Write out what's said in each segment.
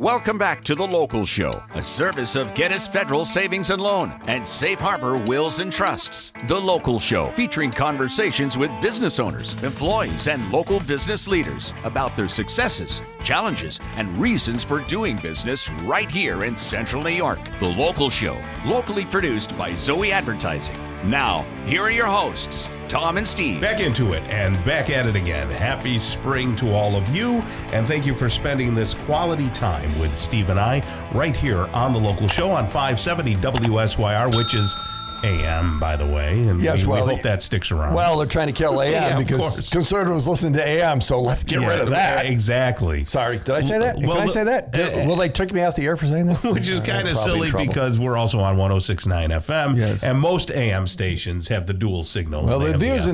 Welcome back to The Local Show, a service of Gettys Federal Savings and Loan and Safe Harbor Wills and Trusts. The Local Show, featuring conversations with business owners, employees, and local business leaders about their successes, challenges, and reasons for doing business right here in Central New York. The Local Show, locally produced by Zoey Advertising. Now, here are your hosts, Tom and Steve. Back into it and back at it again. Happy spring to all of you, and thank you for spending this quality time with Steve and I right here on The Local Show on 570 WSYR, which is AM, by the way, and yes, we hope that sticks around. Well, they're trying to kill AM because conservatives listen to AM, so let's get rid of that. Exactly. Sorry, did I say that? Can I say that? Will they kick me off the air for saying that? Which is kind of silly because we're also on 106.9 FM, yes. And most AM stations have the dual signal. Well, the views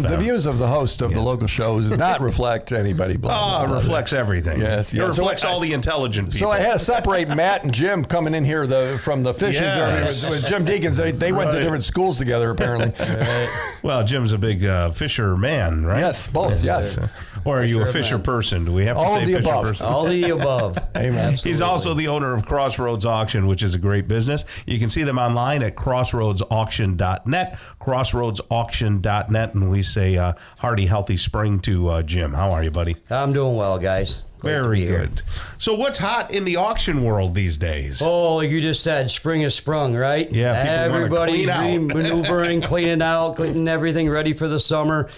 of the host of The Local Show does not reflect anybody. It reflects everything. Yes, it reflects all the intelligent people. So I had to separate Matt and Jim coming in here from the fishing. With Jim Deacons. They went to different schools together, apparently. Well, Jim's a big fisherman, right? Yes, both, yes. Or are you a fisher person? Do we have to say fisher person? All the above. Amen. He's also the owner of Crossroads Auction, which is a great business. You can see them online at crossroadsauction.net, crossroadsauction.net, and we say hearty, healthy spring to Jim. How are you, buddy? I'm doing well, guys. Very good. So what's hot in the auction world these days? Oh, like you just said, spring has sprung, right? Yeah, everybody's maneuvering, cleaning out, cleaning everything ready for the summer.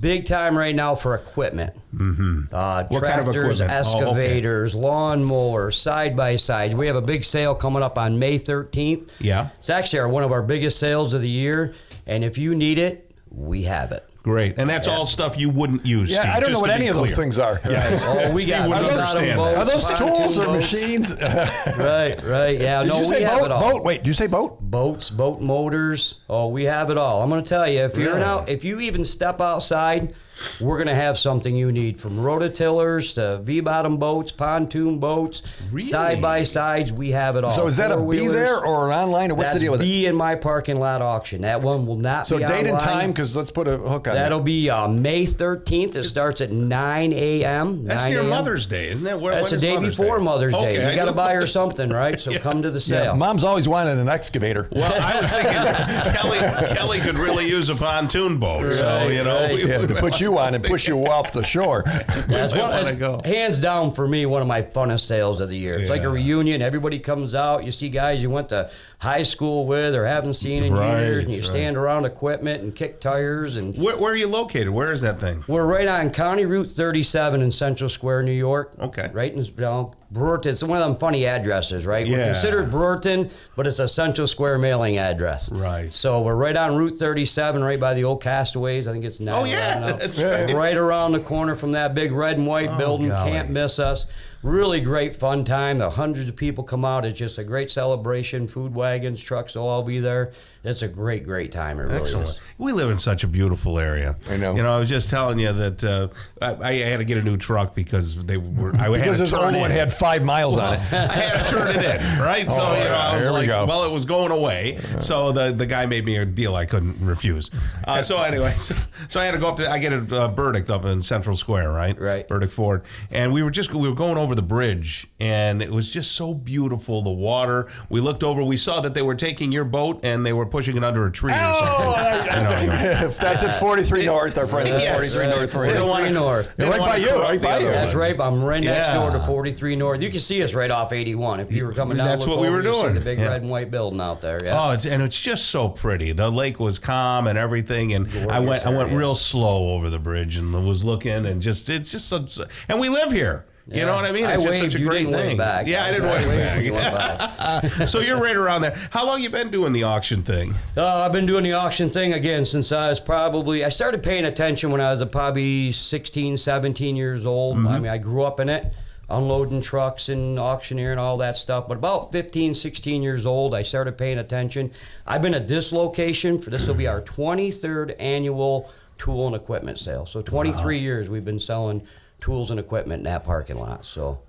Big time right now for equipment. Mm-hmm. What tractors, kind of excavators, lawnmowers, side-by-sides. We have a big sale coming up on May 13th. Yeah. It's actually one of our biggest sales of the year, and if you need it, we have it. Great. And that's all stuff you wouldn't use, Yeah, Steve, I don't know what any of those things are. Yes. We got Are those tools or machines? Right. Yeah, Did you say we have boat? it all. Wait, did you say boat? Boats, boat motors. Oh, we have it all. I'm going to tell you, if you even step outside, we're going to have something you need, from rototillers to V-bottom boats, pontoon boats, side-by-sides. We have it all. So is that a be there or an online, or what's the deal with it? Be in my parking lot auction. That one will not be online. So date and time, because let's put a hook on That'll be May 13th. It starts at 9 a.m. That's your Mother's Day, isn't that? That's the day before Mother's Day. You got to buy her something, right? So come to the sale. Yeah, Mom's always wanted an excavator. Well, I was thinking Kelly could really use a pontoon boat. So, to put you on and push you off the shore. That's hands down for me, one of my funnest sales of the year. It's like a reunion. Everybody comes out. You see guys you went to high school with or haven't seen in years, and you stand around equipment and kick tires. And where are you located? Where is that thing? We're right on County Route 37 in Central Square, New York. Okay. Right in Brewerton. It's one of them funny addresses, right? Yeah. We're considered Brewerton, but it's a Central Square mailing address. Right. So we're right on Route 37, right by the old Castaways. I think it's 9. Oh, yeah. That's right. Right around the corner from that big red and white building. Golly. Can't miss us. Really great fun time. Hundreds of people come out. It's just a great celebration. Food wagons, trucks will all be there. It's a great time. It really is. We live in such a beautiful area. I know. I was just telling you that I had to get a new truck because because this old one had 5 miles on it. I had to turn it in, right? So I was like, well, it was going away. So the guy made me a deal I couldn't refuse. So anyway, so I had to go up to. I get a Burdick up in Central Square, right? Right. Burdick Ford, and we were going over the bridge, and it was just so beautiful. The water. We looked over. We saw that they were taking your boat and they were pushing it under a tree or something. That's at 43 North. Our friends at 43 North. 43 North. Right by you. Right by you. That's right. I'm right next door to 43 North. You can see us right off 81 if you were coming down. That's what we were doing. The big red and white building out there. Yeah. Oh, it's just so pretty. The lake was calm and everything, and I went real slow over the bridge and was looking, and it's just so. And we live here. Yeah. You know what I mean? It's just such a great thing. Back. Yeah, I didn't wave back. So you're right around there. How long you been doing the auction thing? I've been doing the auction thing again since I started paying attention when I was probably 16, 17 years old. Mm-hmm. I mean, I grew up in it, unloading trucks and auctioneer and all that stuff. But about 15, 16 years old, I started paying attention. I've been at this location this will be our 23rd annual tool and equipment sale. So 23 years we've been selling tools and equipment in that parking lot. So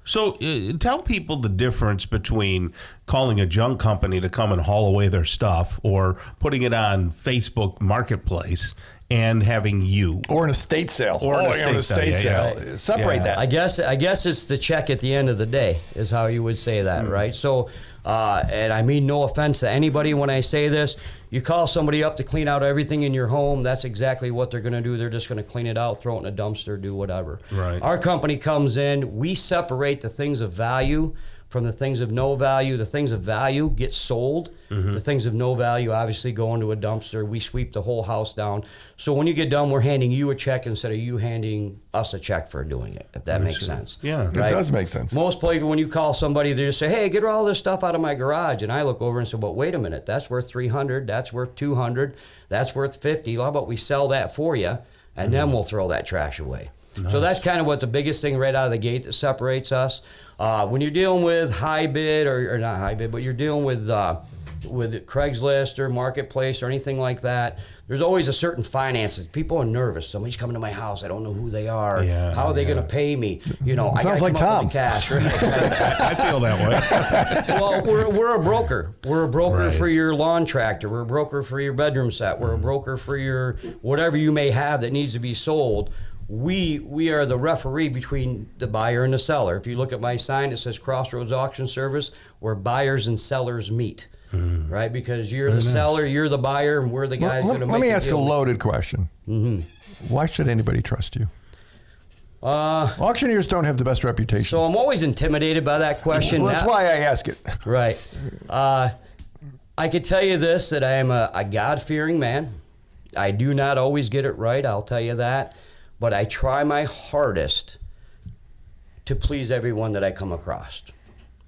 tell people the difference between calling a junk company to come and haul away their stuff or putting it on Facebook Marketplace and having you. Or an estate sale. Or an estate sale. Yeah. Separate that. I guess it's the check at the end of the day is how you would say that, right? So, and I mean no offense to anybody when I say this. You call somebody up to clean out everything in your home, that's exactly what they're going to do. They're just going to clean it out, throw it in a dumpster, do whatever. Right. Our company comes in, we separate the things of value from the things of no value. The things of value get sold. The things of no value obviously go into a dumpster. We sweep the whole house down. So when you get done, we're handing you a check instead of you handing us a check for doing it, if that makes sense. Yeah. It does make sense. Most places, when you call somebody, they just say, hey, get all this stuff out of my garage. And I look over and say, well, wait a minute. That's worth $300. That's worth $200. That's worth $50. How about we sell that for you, and then we'll throw that trash away. Nice. So that's kind of what the biggest thing right out of the gate that separates us. When you're dealing with high bid, or not high bid, but you're dealing with Craigslist or Marketplace or anything like that, there's always a certain finances. People are nervous. Somebody's coming to my house. I don't know who they are. How are they going to pay me? You know, I sounds like Tom. Cash. Right? I feel that way. Well, we're a broker. We're a broker Right. for your lawn tractor. We're a broker for your bedroom set. We're a broker for your whatever you may have that needs to be sold. We are the referee between the buyer and the seller. If you look at my sign, it says Crossroads Auction Service, where buyers and sellers meet. Right? Because you're the seller, you're the buyer, and we're the guys going to make Let me the ask a deal. loaded question. Why should anybody trust you? Auctioneers don't have the best reputation. So I'm always intimidated by that question. Well, that's why I ask it. Right. I could tell you this, that I am a God-fearing man. I do not always get it right, I'll tell you that. But I try my hardest to please everyone that I come across.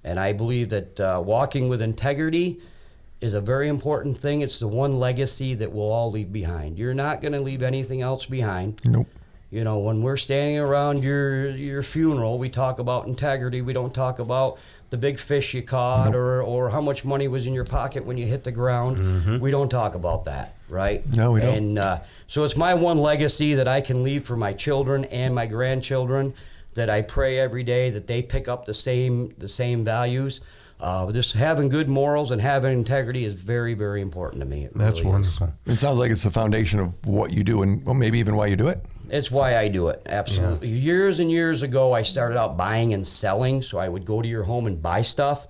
And I believe that walking with integrity is a very important thing. It's the one legacy that we'll all leave behind. You're not going to leave anything else behind. Nope. You know, when we're standing around your funeral, we talk about integrity. We don't talk about the big fish you caught or how much money was in your pocket when you hit the ground. We don't talk about that, right? No, we don't. And so it's my one legacy that I can leave for my children and my grandchildren, that I pray every day that they pick up the same values. Just having good morals and having integrity is very, very important to me. It That's really is. wonderful. It sounds like it's the foundation of what you do and maybe even why you do it. It's why I do it, absolutely. Years and years ago, I started out buying and selling, so I would go to your home and buy stuff.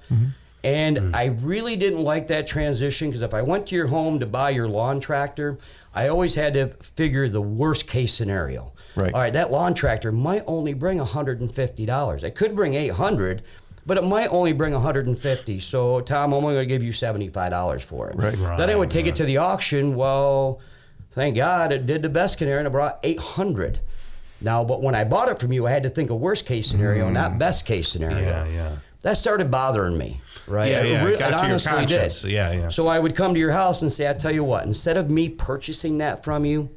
And I really didn't like that transition, because if I went to your home to buy your lawn tractor, I always had to figure the worst case scenario. Right. All right, that lawn tractor might only bring $150. It could bring $800, but it might only bring $150. So, Tom, I'm only going to give you $75 for it. Right. Then I would take it to the auction. Well, thank God it did the best scenario and I brought $800. Now, but when I bought it from you, I had to think of worst case scenario, not best case scenario. Yeah. That started bothering me, right? Yeah, It got to your honestly conscience. did. Yeah. So I would come to your house and say, I tell you what, instead of me purchasing that from you,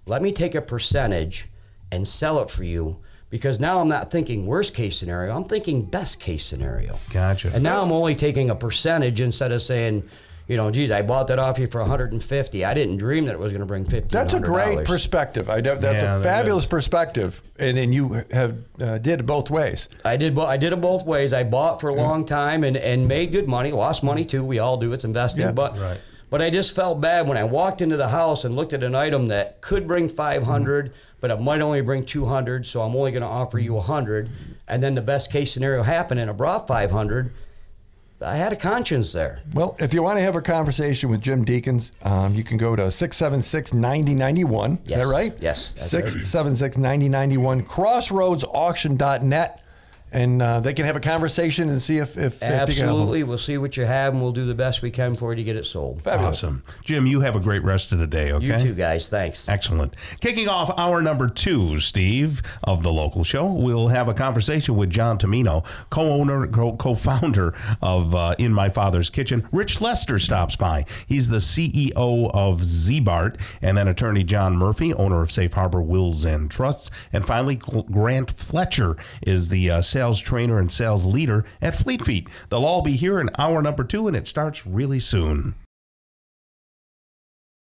let me take a percentage and sell it for you, because now I'm not thinking worst case scenario, I'm thinking best case scenario. Gotcha. And now I'm only taking a percentage instead of saying, you know, geez, I bought that off you for $150. I didn't dream that it was going to bring $1,500. That's a great perspective. That's a fabulous perspective, and you have did it both ways. I did it both ways. I bought for a long time and made good money, lost money too. We all do. It's investing. Yeah. But I just felt bad when I walked into the house and looked at an item that could bring $500, but it might only bring $200. So I'm only going to offer you $100. And then the best case scenario happened and it brought $500. I had a conscience there. Well, if you want to have a conversation with Jim Deacons, you can go to 676-9091. Is that right? Yes. 676-9091, crossroadsauction.net. And they can have a conversation and see if you can help Absolutely. them. We'll see what you have, and we'll do the best we can for you to get it sold. Fabulous. Awesome. Jim, you have a great rest of the day, okay? You too, guys. Thanks. Excellent. Kicking off hour number 2, Steve, of The Local Show, we'll have a conversation with John Tomino, co-owner, co-founder of In My Father's Kitchen. Rich Lester stops by. He's the CEO of Z-Bart. And then attorney John Murphy, owner of Safe Harbor Wills and Trusts. And finally, Grant Fletcher is the sales trainer and sales leader at Fleet Feet. They'll all be here in hour number 2, and it starts really soon.